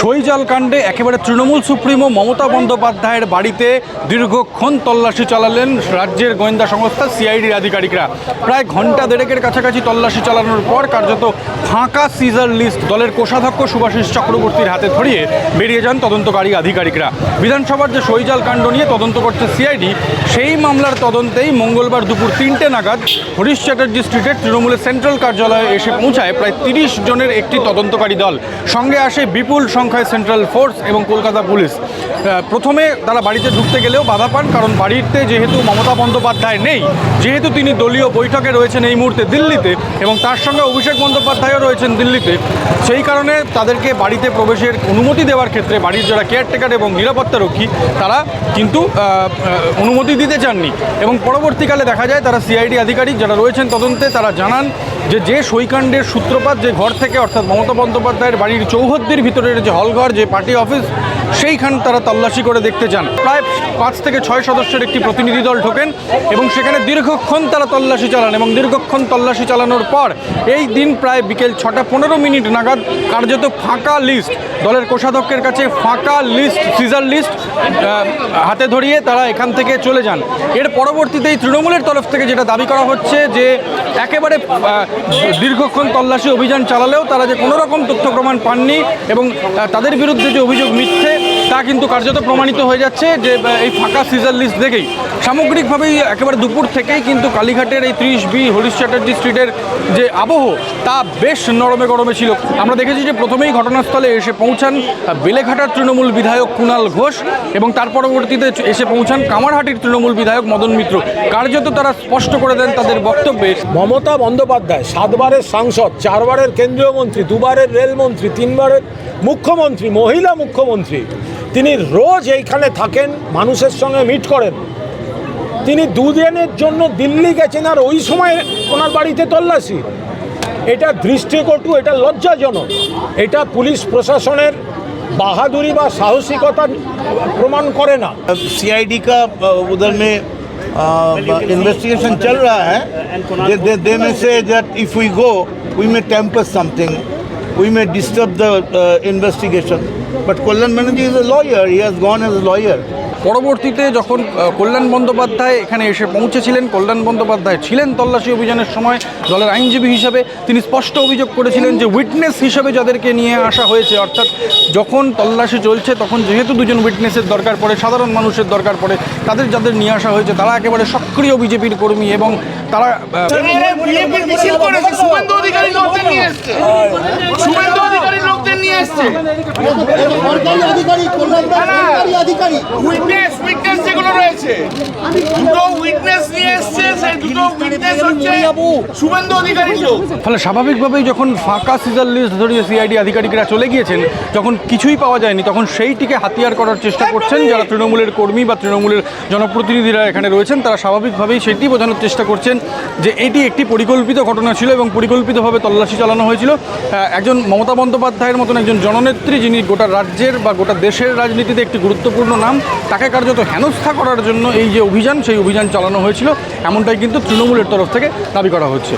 সইজাল কাণ্ডে একেবারে তৃণমূল সুপ্রিমো মমতা বন্দ্যোপাধ্যায়ের বাড়িতে দীর্ঘক্ষণ তল্লাশি চালালেন রাজ্যের গোয়েন্দা সংস্থা সিআইডির আধিকারিকরা। প্রায় ঘন্টা দেড়েকের কাছাকাছি তল্লাশি চালানোর পর কার্যত ফাঁকা সিজার লিস্ট দলের কোষাধ্যক্ষ শুভাশিস চক্রবর্তীর হাতে ধরিয়ে বেরিয়ে যান তদন্তকারী আধিকারিকরা। বিধানসভার যে সইজাল কাণ্ড নিয়ে তদন্ত করছে সিআইডি, সেই মামলার তদন্তেই মঙ্গলবার দুপুর 3টে নাগাদ হরিশ চ্যাটার্জি স্ট্রিটের তৃণমূলের সেন্ট্রাল কার্যালয়ে এসে পৌঁছায় প্রায় 30 জনের একটি তদন্তকারী দল। সঙ্গে আসে বিপুল সংখ্যায় সেন্ট্রাল ফোর্স এবং কলকাতা পুলিশ। প্রথমে তারা বাড়িতে ঢুকতে গেলেও বাধা পান, কারণ বাড়িতে যেহেতু মমতা বন্দ্যোপাধ্যায় নেই, যেহেতু তিনি দলীয় বৈঠকে রয়েছেন এই মুহূর্তে দিল্লিতে, এবং তার সঙ্গে অভিষেক বন্দ্যোপাধ্যায়ও রয়েছেন দিল্লিতে, সেই কারণে তাদেরকে বাড়িতে প্রবেশের অনুমতি দেওয়ার ক্ষেত্রে বাড়ির যারা কেয়ারটেকার এবং নিরাপত্তারক্ষী তারা কিন্তু অনুমতি দিতে চাননি। এবং পরবর্তীকালে দেখা যায় তারা সিআইডি আধিকারিক যারা রয়েছেন তদন্তে তারা জানান যে সইকাণ্ডের সূত্রপাত যে ঘর থেকে, অর্থাৎ মমতা বন্দ্যোপাধ্যায়ের বাড়ির চৌহদ্দির ভিতরের যে হলঘর, যে পার্টি অফিস, সেইখান তারা তল্লাশি করে দেখতে চান। প্রায় 5 থেকে 6 সদস্যের একটি প্রতিনিধি দল ঢোকেন এবং সেখানে দীর্ঘক্ষণ তারা তল্লাশি চালান। এবং দীর্ঘক্ষণ তল্লাশি চালানোর পর এই দিন প্রায় বিকেল 6টা 15 মিনিট নাগাদ কার্যত ফাঁকা লিস্ট, দলের কোষাধ্যক্ষের কাছে ফাঁকা লিস্ট, সিজার লিস্ট হাতে ধরিয়ে তারা এখান থেকে চলে যান। এর পরবর্তীতেই তৃণমূলের তরফ থেকে যেটা দাবি করা হচ্ছে যে একেবারে দীর্ঘক্ষণ তল্লাশি অভিযান চালালেও তারা যে কোনো রকম তথ্য প্রমাণ পাননি এবং তাদের বিরুদ্ধে যে অভিযোগ মিথ্যে তা কিন্তু কার্যত প্রমাণিত হয়ে যাচ্ছে যে এই ফাঁকা সিজার লিস্ট দেখেই। সামগ্রিকভাবেই একেবারে দুপুর থেকেই কিন্তু কালীঘাটের এই 30B হরিশ চ্যাটার্জি স্ট্রিটের যে আবহ তা বেশ নরমে গরমে ছিল। আমরা দেখেছি যে প্রথমেই ঘটনাস্থলে এসে পৌঁছান বেলেঘাটার তৃণমূল বিধায়ক কুণাল ঘোষ এবং তার পরবর্তীতে এসে পৌঁছান কামারহাটির তৃণমূল বিধায়ক মদন মিত্র। কার্যত তারা স্পষ্ট করে দেন তাদের বক্তব্যে, মমতা বন্দ্যোপাধ্যায় 7 বারের সাংসদ, 4 বারের কেন্দ্রীয় মন্ত্রী, 2 বারের রেলমন্ত্রী, 3 বারের মুখ্যমন্ত্রী, মহিলা মুখ্যমন্ত্রী, তিনি রোজ এইখানে থাকেন, মানুষের সঙ্গে মিট করেন। তিনি 2 দিনের জন্য দিল্লি গেছেন আর ওই সময় ওনার বাড়িতে তল্লাশি। এটা দৃষ্টিকটু, এটা লজ্জাজনক। এটা পুলিশ প্রশাসনের বাহাদুরি বা সাহসিকতা প্রমাণ করে না। सीआईडी का उधर में इन्वेस्टिगेशन चल रहा है। they may say that if we go we may temper something, we may disturb the investigation, but Kalyan Banerjee is a lawyer, he has gone as a lawyer. পরবর্তীতে যখন কল্যাণ বন্দ্যোপাধ্যায় এখানে এসে পৌঁছেছিলেন, কল্যাণ বন্দ্যোপাধ্যায় ছিলেন তল্লাশি অভিযানের সময় দলের আইনজীবী হিসাবে, তিনি স্পষ্ট অভিযোগ করেছিলেন যে উইটনেস হিসাবে যাদেরকে নিয়ে আসা হয়েছে, অর্থাৎ যখন তল্লাশি চলছে তখন যেহেতু 2 জন উইটনেসের দরকার পড়ে, সাধারণ মানুষের দরকার পড়ে, যাদের নিয়ে আসা হয়েছে তারা একেবারে সক্রিয় বিজেপির কর্মী এবং তারা যেগুলো রয়েছে দুটো উইটনেস নিয়ে এসছে, সেই দুটো উইটনেস হচ্ছে শুভেন্দু অধিকারী লোক। ফলে স্বাভাবিকভাবেই যখন ফাঁকা সিজার লিস্ট ধরিয়ে সিআইডি আধিকারিকরা চলে গিয়েছেন, যখন কিছুই পাওয়া যায়নি, তখন সেইটিকে হাতিয়ার করার চেষ্টা করছেন যারা তৃণমূলের কর্মী বা তৃণমূলের জনপ্রতিনিধিরা এখানে রয়েছেন। তারা স্বাভাবিকভাবেই সেটি বোঝানোর চেষ্টা করছেন যে এটি একটি পরিকল্পিত ঘটনা ছিল এবং পরিকল্পিতভাবে তল্লাশি চালানো হয়েছিল। একজন মমতা বন্দ্যোপাধ্যায়ের মতন একজন জননেত্রী, যিনি গোটা রাজ্যের বা গোটা দেশের রাজনীতিতে একটি গুরুত্বপূর্ণ নাম, তাকে কার্যত হেনস্থা করার জন্য এই যে অভিযান, সেই অভিযান চালানো হয়েছিল, এমনটাই কিন্তু তৃণমূলের তরফ থেকে দাবি করা হচ্ছে।